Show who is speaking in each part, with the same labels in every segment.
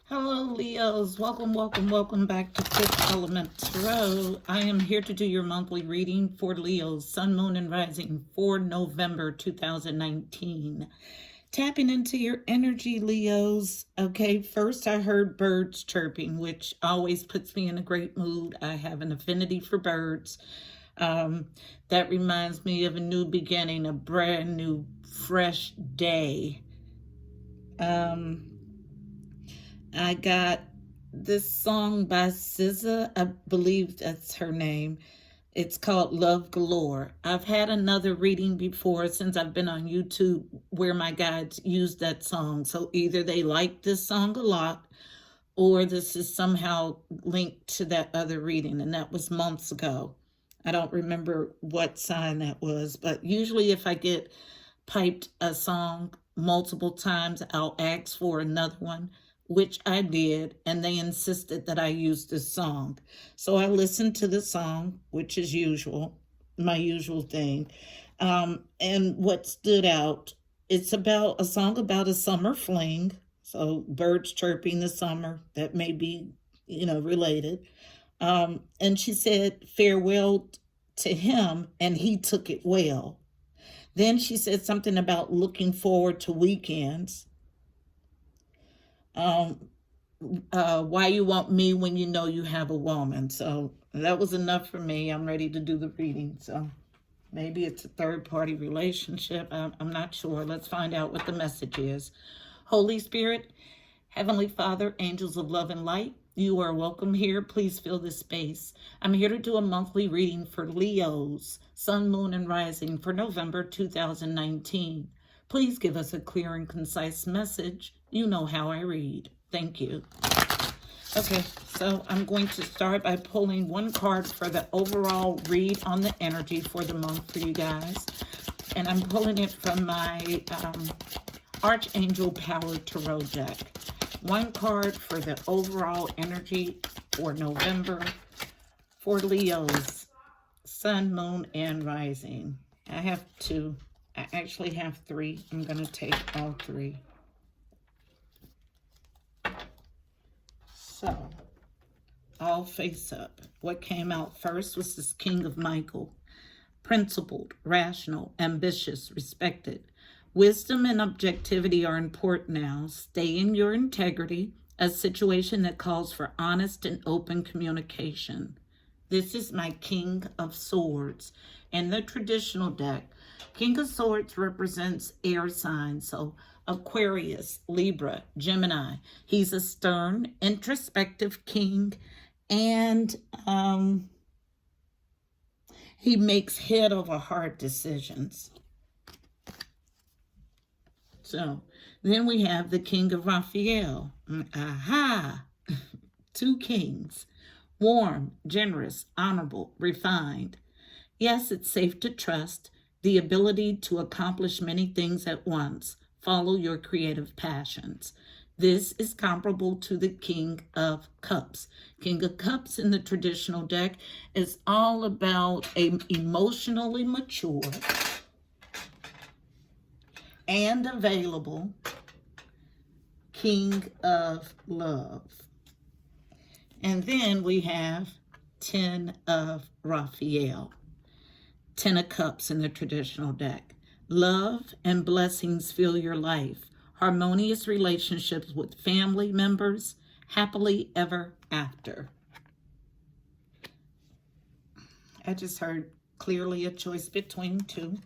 Speaker 1: Hello, Leos. Welcome back to Fifth Element Tarot. I am here to do your monthly reading for Leos, Sun, Moon, and Rising for November 2019. Tapping into your energy, Leos. Okay, first I heard birds chirping, which always puts me in a great mood. I have an affinity for birds. That reminds me of a new beginning, a brand new, fresh day. I got this song by SZA, I believe that's her name. It's called Love Galore. I've had another reading before since I've been on YouTube where my guides used that song. So either they like this song a lot or this is somehow linked to that other reading, and that was months ago. I don't remember what sign that was, but usually if I get piped a song multiple times, I'll ask for another one, which I did, and they insisted that I use this song. So I listened to the song, which is my usual thing. And what stood out, it's about a song about a summer fling. So birds chirping the summer, that may be, related. And she said farewell to him, and he took it well. Then she said something about looking forward to weekends. Why you want me when you know you have a woman. So that was enough for me. I'm ready to do the reading. So maybe it's a third-party relationship. I'm not sure. Let's find out what the message is. Holy Spirit, Heavenly Father, angels of love and light, you are welcome here. Please fill this space. I'm here to do a monthly reading for Leos, Sun, Moon, and Rising for November 2019. Please give us a clear and concise message. You know how I read. Thank you. Okay, so I'm going to start by pulling one card for the overall read on the energy for the month for you guys. And I'm pulling it from my Archangel Power Tarot deck. One card for the overall energy for November for Leos, Sun, Moon, and Rising. I have two. I actually have three. I'm going to take all three. So, all face up. What came out first was this King of Michael. Principled, rational, ambitious, respected. Wisdom and objectivity are important now. Stay in your integrity, a situation that calls for honest and open communication. This is my King of Swords. In the traditional deck, King of Swords represents air signs, so Aquarius, Libra, Gemini. He's a stern, introspective king, and he makes head over heart decisions. So then we have the King of Raphael. Aha! Two kings. Warm, generous, honorable, refined. Yes, it's safe to trust. The ability to accomplish many things at once. Follow your creative passions. This is comparable to the King of Cups. King of Cups in the traditional deck is all about an emotionally mature and available King of Love. And then we have 10 of Raphael. 10 of Cups in the traditional deck. Love and blessings fill your life. Harmonious relationships with family members. Happily ever after. I just heard clearly a choice between two.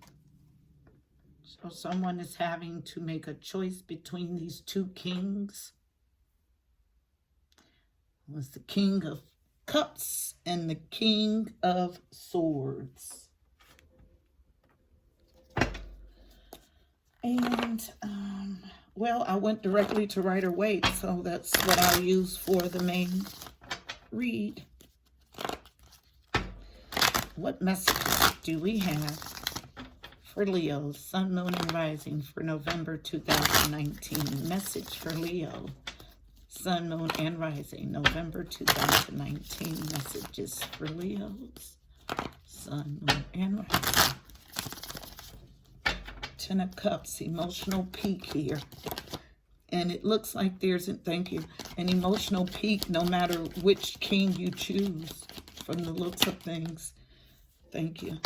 Speaker 1: So someone is having to make a choice between these two kings. It was the King of Cups and the King of Swords. And, well, I went directly to Rider-Waite, so that's what I'll use for the main read. What messages do we have for Leo, Sun, Moon, and Rising for November 2019? Message for Leo, Sun, Moon, and Rising, November 2019. Messages for Leos, Sun, Moon, and Rising. 10 of Cups, emotional peak here. And it looks like there's, thank you, an emotional peak no matter which king you choose from the looks of things. Thank you.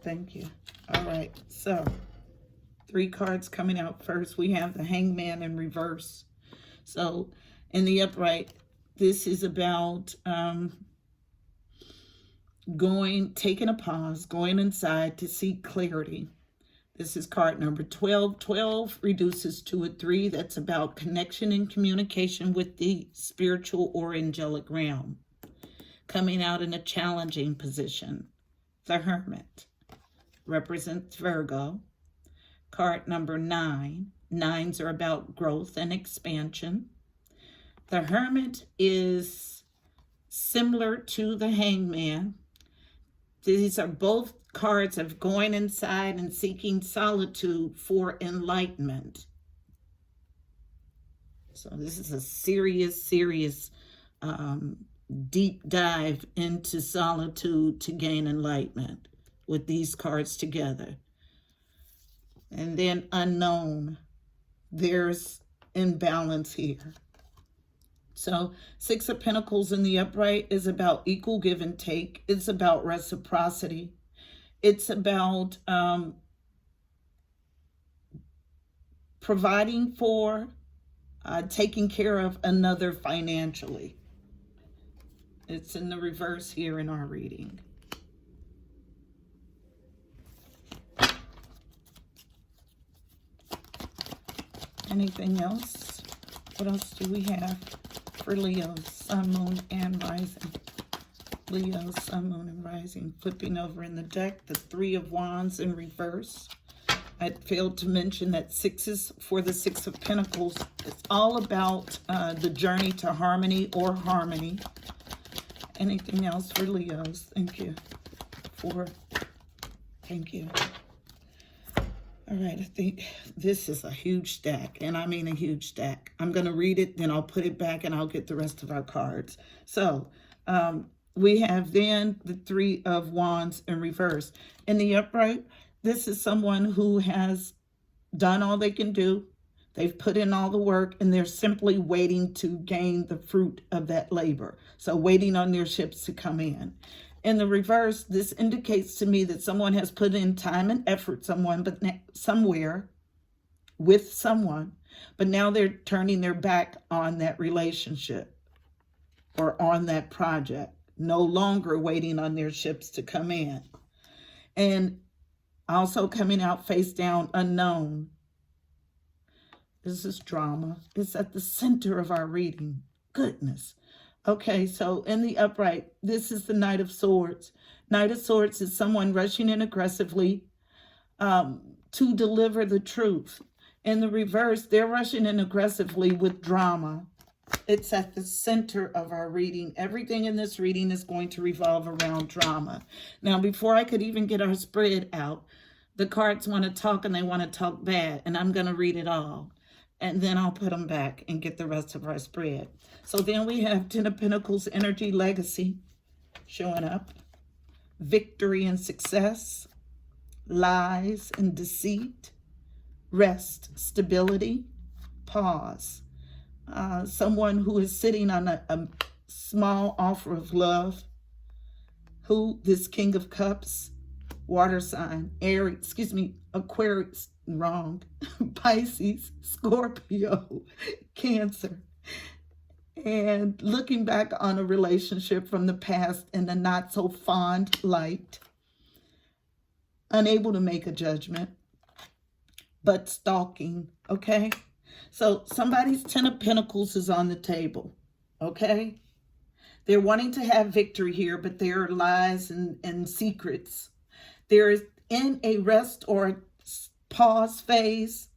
Speaker 1: Thank you. All right. So 3 cards coming out first. We have the Hangman in reverse. So in the upright, this is about taking a pause, going inside to seek clarity. This is card number 12. 12 reduces to a 3. That's about connection and communication with the spiritual or angelic realm. Coming out in a challenging position. The Hermit represents Virgo. Card number 9. 9s are about growth and expansion. The Hermit is similar to the Hangman. These are both cards of going inside and seeking solitude for enlightenment. So this is a serious deep dive into solitude to gain enlightenment with these cards together. And then unknown. There's imbalance here. So 6 of Pentacles in the upright is about equal give and take. It's about reciprocity. It's about providing for, taking care of another financially. It's in the reverse here in our reading. Anything else? What else do we have for Leo, Sun, Moon, and Rising? Leo, Sun, Moon, and Rising. Flipping over in the deck, the 3 of Wands in reverse. I failed to mention that 6s for the 6 of Pentacles. It's all about the journey to harmony or harmony. Anything else for Leos? Thank you. Thank you. All right, I think this is a huge stack, and I mean a huge stack. I'm going to read it, then I'll put it back, and I'll get the rest of our cards. So we have then the 3 of Wands in reverse. In the upright, this is someone who has done all they can do. They've put in all the work, and they're simply waiting to gain the fruit of that labor. So waiting on their ships to come in. In the reverse, this indicates to me that someone has put in time and effort somewhere with someone, but now they're turning their back on that relationship or on that project, no longer waiting on their ships to come in. And also coming out face down, unknown. This is drama. It's at the center of our reading. Goodness. Okay, so in the upright, this is the Knight of Swords. Knight of Swords is someone rushing in aggressively to deliver the truth. In the reverse, they're rushing in aggressively with drama. It's at the center of our reading. Everything in this reading is going to revolve around drama. Now, before I could even get our spread out, the cards want to talk and they want to talk bad, and I'm going to read it all. And then I'll put them back and get the rest of our spread. So then we have 10 of Pentacles, energy, legacy showing up. Victory and success. Lies and deceit. Rest, stability, pause. Someone who is sitting on a small offer of love. This King of Cups, water sign, Aquarius, wrong, Pisces, Scorpio, Cancer. And looking back on a relationship from the past in a not so fond light. Unable to make a judgment, but stalking, okay? So somebody's 10 of Pentacles is on the table, okay? They're wanting to have victory here, but there are lies and secrets. There is in a rest or pause phase,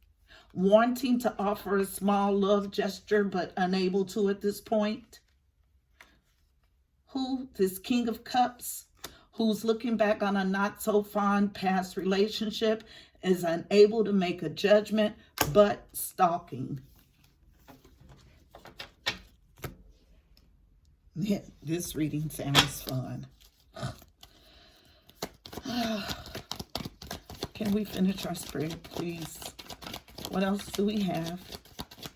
Speaker 1: wanting to offer a small love gesture, but unable to at this point. This King of Cups, who's looking back on a not so fond past relationship, is unable to make a judgment, but stalking. Yeah, this reading sounds fun. Can we finish our spread, please? What else do we have?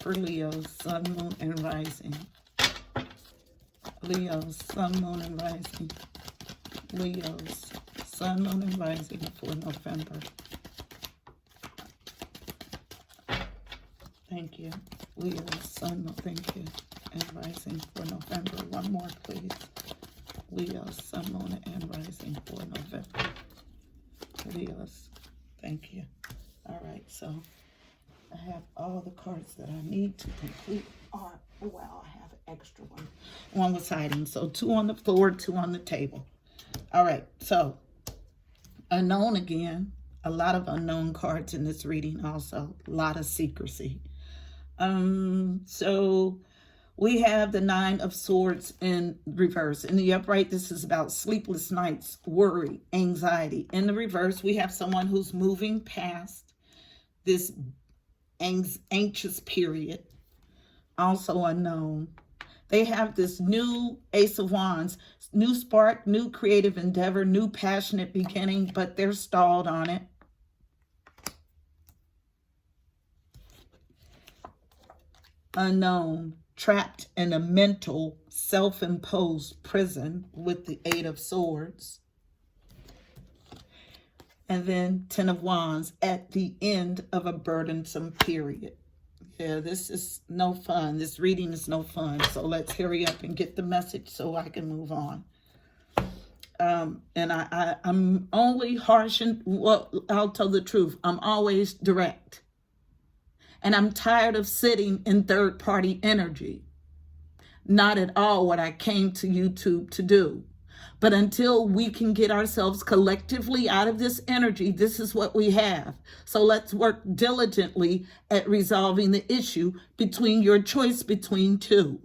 Speaker 1: for Leo's sun, moon, and rising. Leo's sun, moon, and rising. Leo's sun, moon, and rising for November. Thank you. Leo's sun, moon, thank you, and rising for November. One more, please. Leo's sun, moon, and rising for November. Leo's, thank you. All right, so I have all the cards that I need to complete our, well, I have an extra one. One was hiding, so 2 on the floor, 2 on the table. All right, so unknown again. A lot of unknown cards in this reading also. A lot of secrecy. So we have the 9 of Swords in reverse. In the upright, this is about sleepless nights, worry, anxiety. In the reverse, we have someone who's moving past this anxious period, also unknown. They have this new Ace of Wands, new spark, new creative endeavor, new passionate beginning, but they're stalled on it. Unknown, trapped in a mental, self-imposed prison with the 8 of Swords. And then 10 of Wands at the end of a burdensome period. Yeah, this is no fun. This reading is no fun. So let's hurry up and get the message so I can move on. And I'm only harsh and, well, I'll tell the truth. I'm always direct. And I'm tired of sitting in third-party energy. Not at all what I came to YouTube to do. But until we can get ourselves collectively out of this energy, this is what we have. So let's work diligently at resolving the issue between your choice between 2.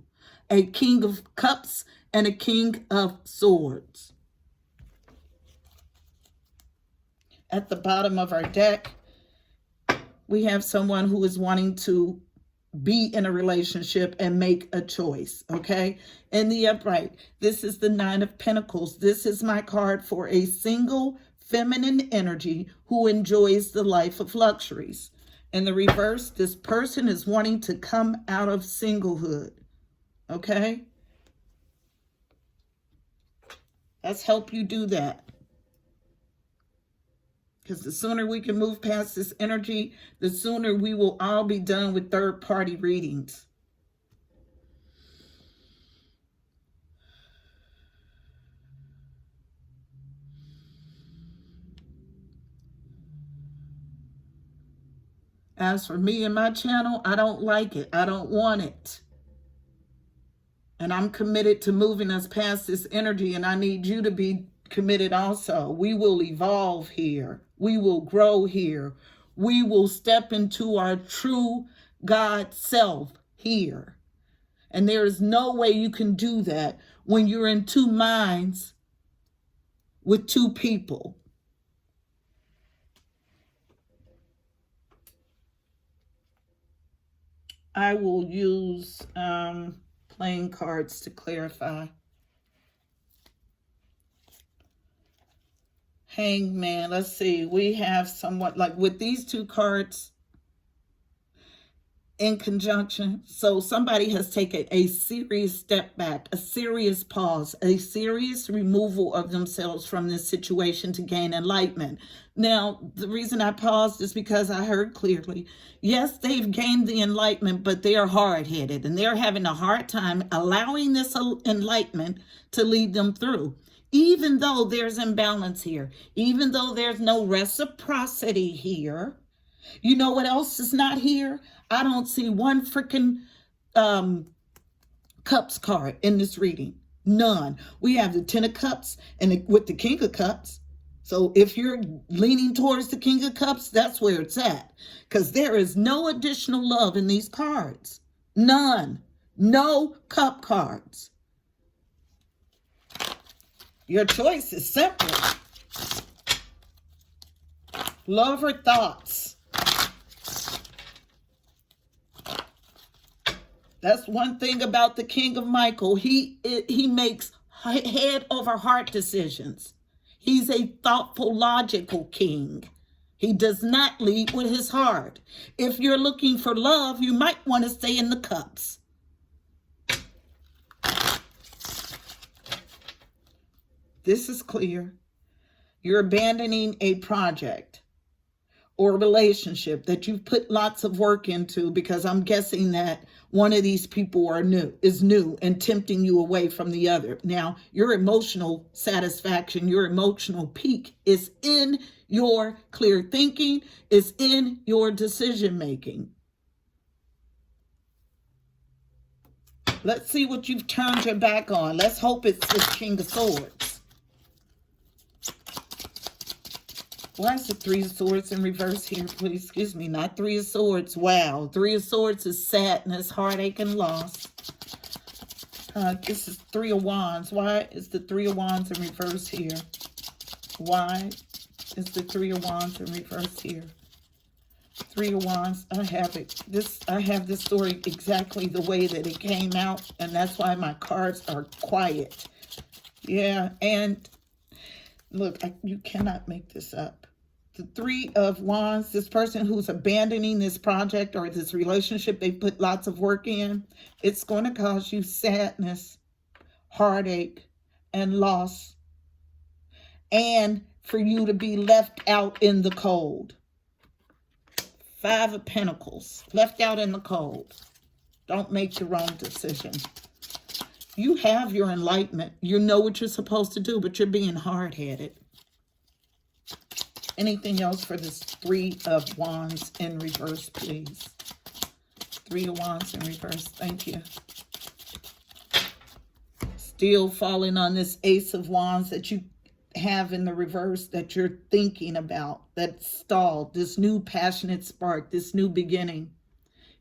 Speaker 1: A King of Cups and a King of Swords. At the bottom of our deck, we have someone who is wanting to be in a relationship and make a choice, okay? In the upright, this is the 9 of Pentacles. This is my card for a single feminine energy who enjoys the life of luxuries. In the reverse, this person is wanting to come out of singlehood, okay? Let's help you do that. Because the sooner we can move past this energy, the sooner we will all be done with third-party readings. As for me and my channel, I don't like it. I don't want it. And I'm committed to moving us past this energy, and I need you to be committed also. We will evolve here. We will grow here. We will step into our true God self here. And there is no way you can do that when you're in 2 minds with 2 people. I will use playing cards to clarify. Hangman, let's see. We have somewhat like with these 2 cards in conjunction. So somebody has taken a serious step back, a serious pause, a serious removal of themselves from this situation to gain enlightenment. Now, the reason I paused is because I heard clearly, yes, they've gained the enlightenment, but they are hard-headed and they're having a hard time allowing this enlightenment to lead them through. Even though there's imbalance here, even though there's no reciprocity here, you know what else is not here? I don't see one freaking Cups card in this reading. None. We have the 10 of Cups and with the King of Cups. So if you're leaning towards the King of Cups, that's where it's at. Because there is no additional love in these cards. None. No cup cards. Your choice is simple. Love or thoughts. That's one thing about the King of Michael. He makes head over heart decisions. He's a thoughtful, logical king. He does not lead with his heart. If you're looking for love, you might want to stay in the cups. This is clear. You're abandoning a project or relationship that you've put lots of work into, because I'm guessing that one of these people is new and tempting you away from the other. Now, your emotional satisfaction, your emotional peak is in your clear thinking, is in your decision making. Let's see what you've turned your back on. Let's hope it's this King of Swords. Why is the Three of Swords in reverse here, please? Excuse me, not Three of Swords. Wow. Three of Swords is sadness, heartache, and loss. This is Three of Wands. Why is the Three of Wands in reverse here? Why is the Three of Wands in reverse here? Three of Wands, I have it. I have this story exactly the way that it came out, and that's why my cards are quiet. Yeah, and look, you cannot make this up. The Three of Wands, this person who's abandoning this project or this relationship they put lots of work in, it's going to cause you sadness, heartache, and loss. And for you to be left out in the cold. Five of Pentacles, left out in the cold. Don't make the wrong decision. You have your enlightenment. You know what you're supposed to do, but you're being hard-headed. Anything else for this Three of Wands in reverse, please? Three of Wands in reverse. Thank you. Still falling on this Ace of Wands that you have in the reverse that you're thinking about, that stalled, this new passionate spark, this new beginning.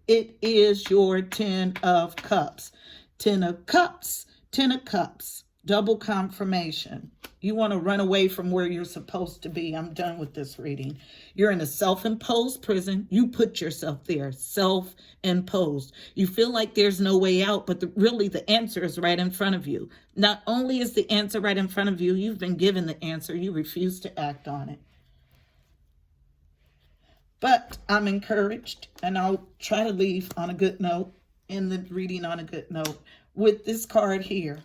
Speaker 1: It is your Ten of Cups. Ten of Cups, Ten of Cups, double confirmation. You want to run away from where you're supposed to be. I'm done with this reading. You're in a self-imposed prison. You put yourself there, self-imposed. You feel like there's no way out, but really the answer is right in front of you. Not only is the answer right in front of you, you've been given the answer. You refuse to act on it. But I'm encouraged, and I'll try to leave on a good note, in the reading on a good note, with this card here.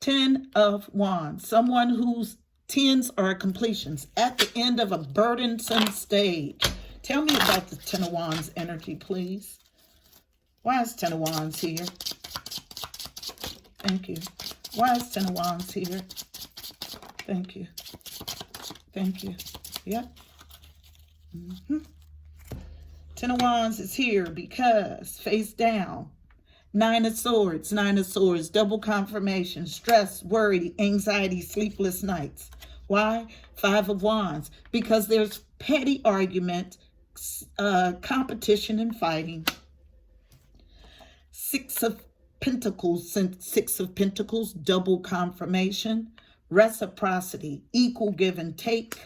Speaker 1: Ten of Wands, someone whose tens are completions at the end of a burdensome stage. Tell me about the Ten of Wands energy, please. Why is Ten of Wands here? Thank you. Why is Ten of Wands here? Thank you. Thank you. Yep. Ten of Wands is here because face down. Nine of Swords, double confirmation, stress, worry, anxiety, sleepless nights. Why? Five of Wands, because there's petty argument, competition and fighting. Six of Pentacles, double confirmation, reciprocity, equal give and take.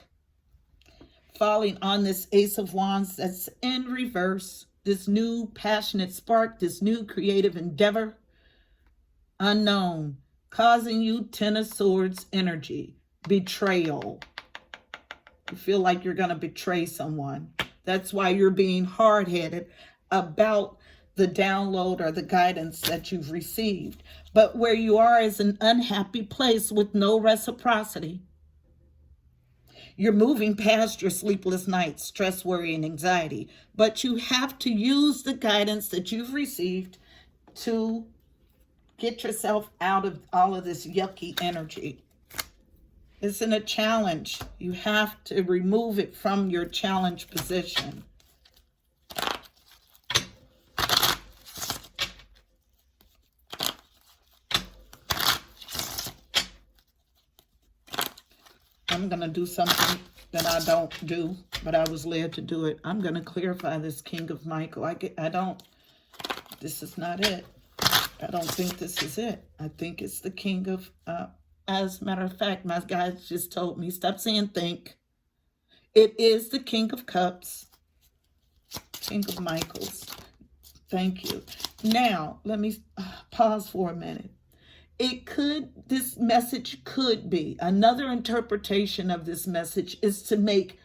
Speaker 1: Falling on this Ace of Wands that's in reverse. This new passionate spark, this new creative endeavor, unknown, causing you Ten of Swords energy, betrayal. You feel like you're going to betray someone. That's why you're being hard-headed about the download or the guidance that you've received. But where you are is an unhappy place with no reciprocity. You're moving past your sleepless nights, stress, worry, and anxiety. But you have to use the guidance that you've received to get yourself out of all of this yucky energy. It's in a challenge. You have to remove it from your challenge position. I'm going to do something that I don't do, but I was led to do it. I'm going to clarify this King of Michael. This is not it. I don't think this is it. I think it's the King of, as a matter of fact, my guys just told me, stop saying think. It is the King of Cups. King of Michaels. Thank you. Now, let me pause for a minute. This message could be, another interpretation of this message is to make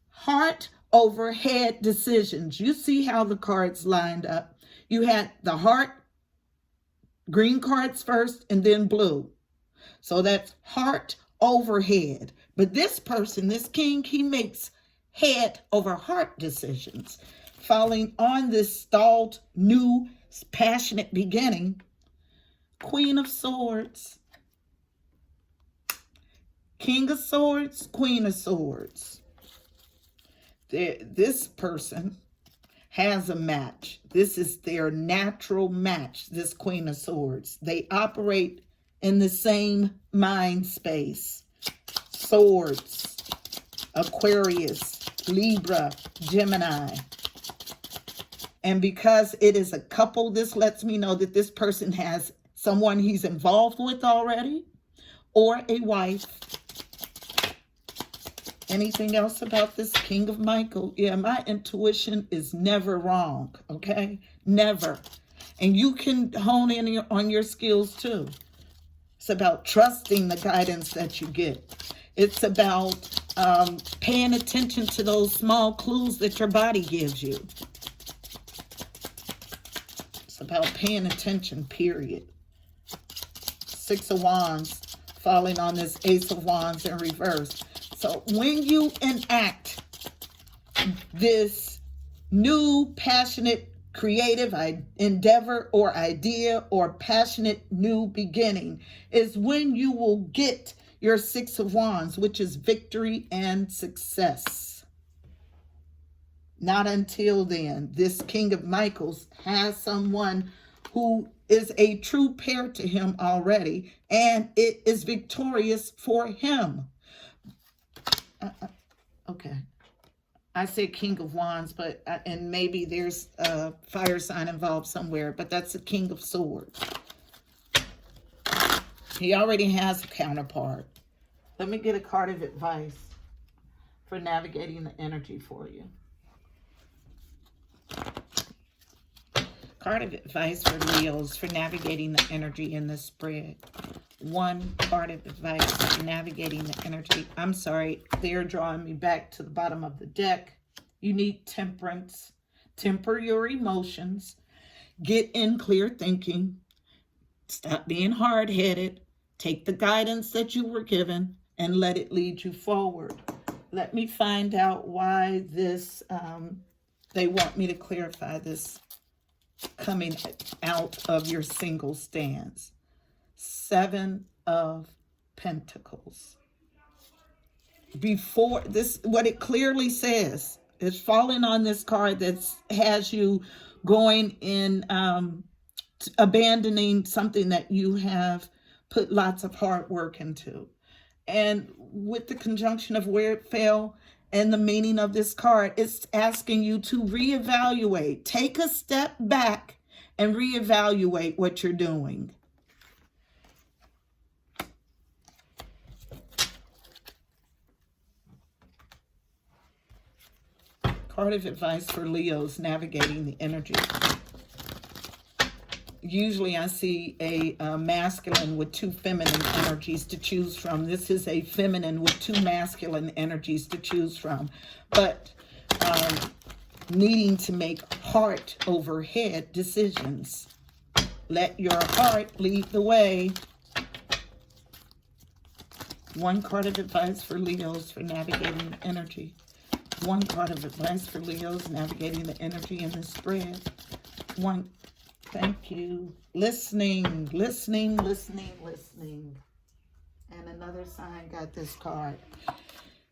Speaker 1: heart over head decisions. You see how the cards lined up. You had the heart, green cards first, and then blue. So that's heart over head. But this person, this king, he makes head over heart decisions, falling on this stalled, new, passionate beginning. Queen of Swords, King of Swords, Queen of Swords. This person has a match. This is their natural match, this Queen of Swords. They operate in the same mind space. Swords, Aquarius, Libra, Gemini. And because it is a couple, this lets me know that this person has someone he's involved with already, or a wife. Anything else about this King of Michael? Yeah, my intuition is never wrong, okay? Never. And you can hone in on your skills too. It's about trusting the guidance that you get. It's about paying attention to those small clues that your body gives you. It's about paying attention, period. Six of Wands falling on this Ace of Wands in reverse. So when you enact this new passionate creative endeavor or idea or passionate new beginning is when you will get your Six of Wands, which is victory and success. Not until then. This King of Michaels has someone who is a true pair to him already, and it is victorious for him. Okay. I said King of Wands, but and maybe there's a fire sign involved somewhere, but that's the King of Swords. He already has a counterpart. Let me get a card of advice for navigating the energy for you. Card of advice for Leos for navigating the energy in this spread. One card of advice for navigating the energy. I'm sorry, they're drawing me back to the bottom of the deck. You need temperance. Temper your emotions. Get in clear thinking. Stop being hard-headed. Take the guidance that you were given and let it lead you forward. Let me find out why this, they want me to clarify this coming out of your single stance. Seven of Pentacles. Before this, what it clearly says is falling on this card that has you going in, abandoning something that you have put lots of hard work into. And with the conjunction of where it fell and the meaning of this card, it's asking you to reevaluate. Take a step back and reevaluate what you're doing. Card of advice for Leos navigating the energy. Usually I see a masculine with two feminine energies to choose from. This is a feminine with two masculine energies to choose from. But needing to make heart over head decisions. Let your heart lead the way. One card of advice for Leos for navigating the energy. One card of advice for Leos navigating the energy in the spread. One, thank you. Listening, listening, listening, listening. And another sign got this card.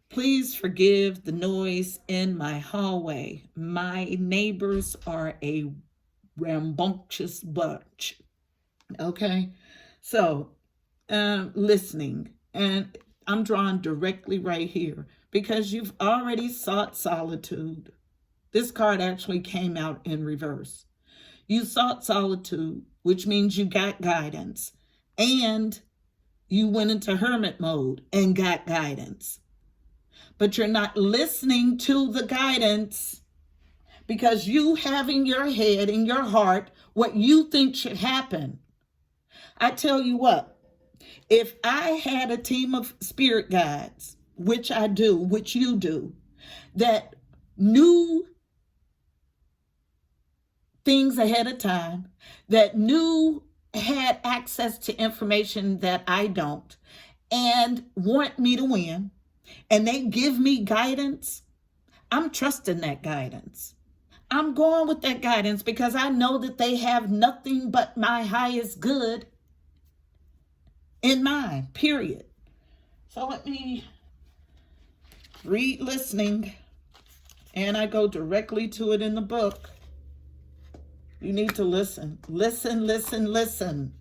Speaker 1: Please forgive the noise in my hallway. My neighbors are a rambunctious bunch. Okay, so listening, and I'm drawn directly right here because you've already sought solitude. This card actually came out in reverse. You sought solitude, which means you got guidance, and you went into hermit mode and got guidance. But you're not listening to the guidance because you have in your head, in your heart, what you think should happen. I tell you what, if I had a team of spirit guides, which I do, which you do, that knew things ahead of time, that had access to information that I don't, and want me to win, and they give me guidance, I'm trusting that guidance. I'm going with that guidance because I know that they have nothing but my highest good in mind, period. So let me read listening, and I go directly to it in the book. You need to listen. Listen, listen, listen.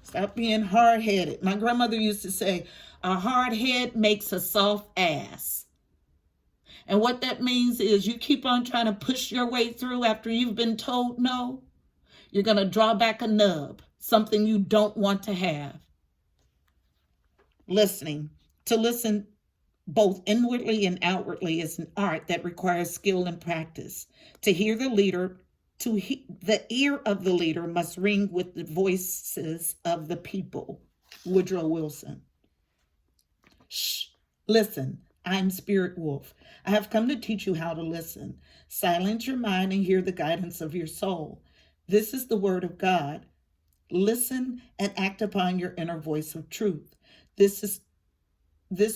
Speaker 1: Stop being hard-headed. My grandmother used to say, a hard head makes a soft ass. And what that means is you keep on trying to push your way through after you've been told no. You're going to draw back a nub, something you don't want to have. Listening. To listen both inwardly and outwardly is an art that requires skill and practice. To hear the leader, the ear of the leader must ring with the voices of the people. Woodrow Wilson. Shh, listen. I'm Spirit Wolf. I have come to teach you how to listen. Silence your mind and hear the guidance of your soul. This is the word of God. Listen and act upon your inner voice of truth. This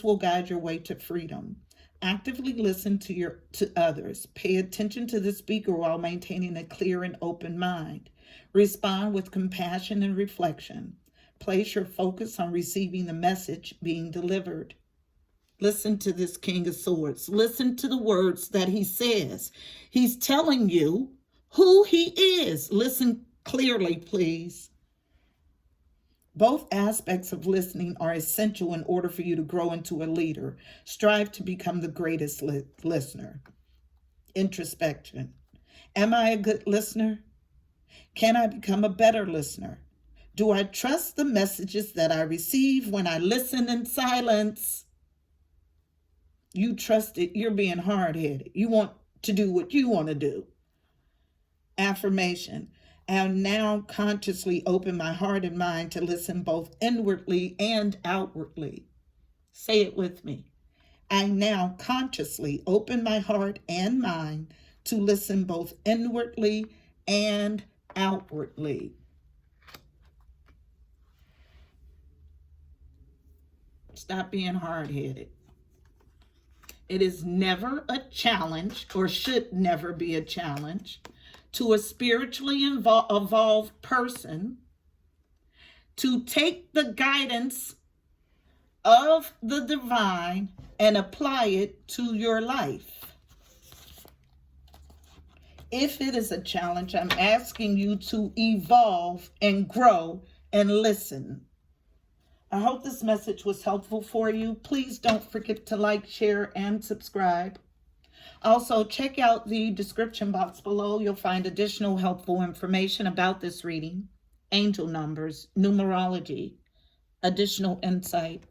Speaker 1: will guide your way to freedom. Actively listen to others. Pay attention to the speaker while maintaining a clear and open mind. Respond with compassion and reflection. Place your focus on receiving the message being delivered. Listen to this King of Swords. Listen to the words that he says. He's telling you who he is. Listen clearly, please. Both aspects of listening are essential in order for you to grow into a leader. Strive to become the greatest listener. Introspection. Am I a good listener? Can I become a better listener? Do I trust the messages that I receive when I listen in silence? You trust it, you're being hard-headed. You want to do what you want to do. Affirmation. I now consciously open my heart and mind to listen both inwardly and outwardly. Say it with me. I now consciously open my heart and mind to listen both inwardly and outwardly. Stop being hard-headed. It is never a challenge, or should never be a challenge, to a spiritually evolved person to take the guidance of the divine and apply it to your life. If it is a challenge, I'm asking you to evolve and grow and listen. I hope this message was helpful for you. Please don't forget to like, share, and subscribe. Also, check out the description box below. You'll find additional helpful information about this reading, angel numbers, numerology, additional insight.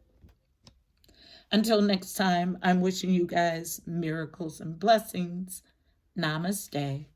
Speaker 1: Until next time, I'm wishing you guys miracles and blessings. Namaste.